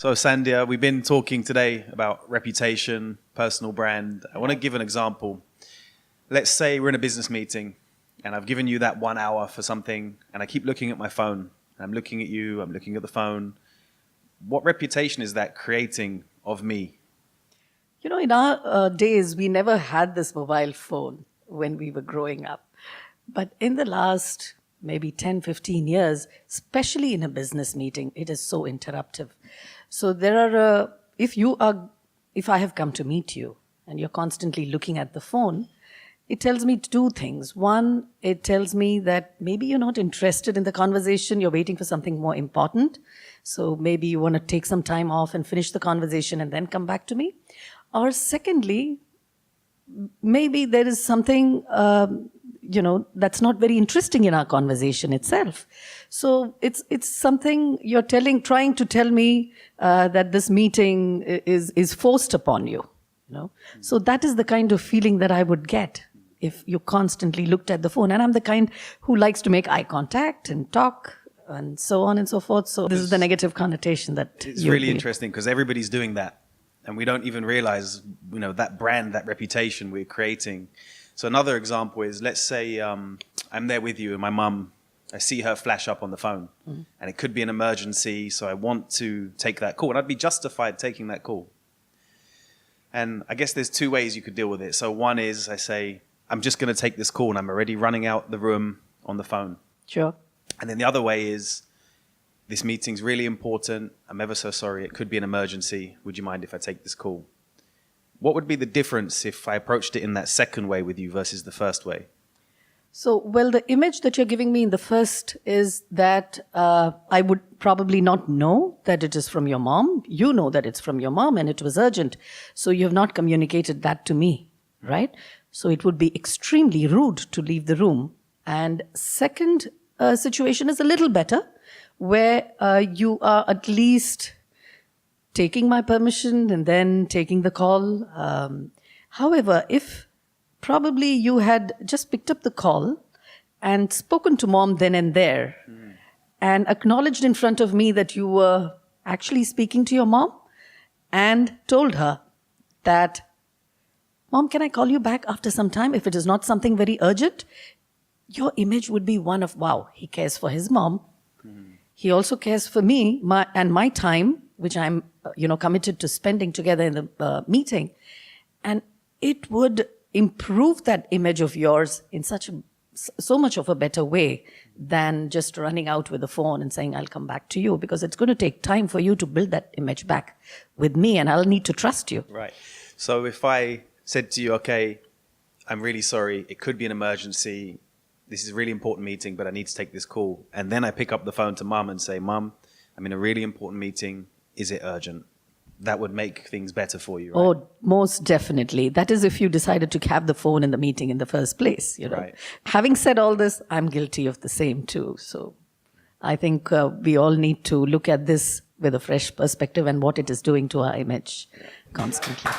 So Sandhya, we've been talking today about reputation, personal brand. I want to give an example. Let's say we're in a business meeting and I've given you that 1 hour for something and I keep looking at my phone. I'm looking at you, I'm looking at the phone. What reputation is that creating of me? You know, in our days, we never had this mobile phone when we were growing up. But in the last maybe 10, 15 years, especially in a business meeting, it is so interruptive. So there are, if I have come to meet you and you're constantly looking at the phone, it tells me two things. One, it tells me that maybe you're not interested in the conversation, you're waiting for something more important. So maybe you want to take some time off and finish the conversation and then come back to me. Or secondly, maybe there is something, that's not very interesting in our conversation itself. So it's something you're trying to tell me that this meeting is forced upon you. So that is the kind of feeling that I would get if you constantly looked at the phone. And I'm the kind who likes to make eye contact and talk and so on and so forth. So this is the negative connotation that it's really interesting because everybody's doing that. And we don't even realize, that brand, that reputation we're creating. So another example is, let's say I'm there with you and my mum, I see her flash up on the phone and it could be an emergency. So I want to take that call and I'd be justified taking that call. And I guess there's two ways you could deal with it. So one is I say, I'm just going to take this call and I'm already running out the room on the phone. Sure. And then the other way is, this meeting's really important. I'm ever so sorry. It could be an emergency. Would you mind if I take this call? What would be the difference if I approached it in that second way with you versus the first way? So, well, the image that you're giving me in the first is that I would probably not know that it is from your mom. You know that it's from your mom and it was urgent. So you have not communicated that to me, right? So it would be extremely rude to leave the room. And second situation is a little better, where you are at least taking my permission and then taking the call. However, if probably you had just picked up the call and spoken to mom then and there and acknowledged in front of me that you were actually speaking to your mom and told her that, Mom, can I call you back after some time if it is not something very urgent? Your image would be one of, wow, he cares for his mom. He also cares for me and my time, which I'm, committed to spending together in the meeting. And it would improve that image of yours in so much of a better way than just running out with the phone and saying, I'll come back to you, because it's going to take time for you to build that image back with me, and I'll need to trust you. Right. So if I said to you, okay, I'm really sorry, it could be an emergency, this is a really important meeting, but I need to take this call. And then I pick up the phone to mum and say, Mum, I'm in a really important meeting. Is it urgent? That would make things better for you, right? Oh, most definitely. That is if you decided to have the phone in the meeting in the first place. Right. Having said all this, I'm guilty of the same too. So I think we all need to look at this with a fresh perspective and what it is doing to our image constantly.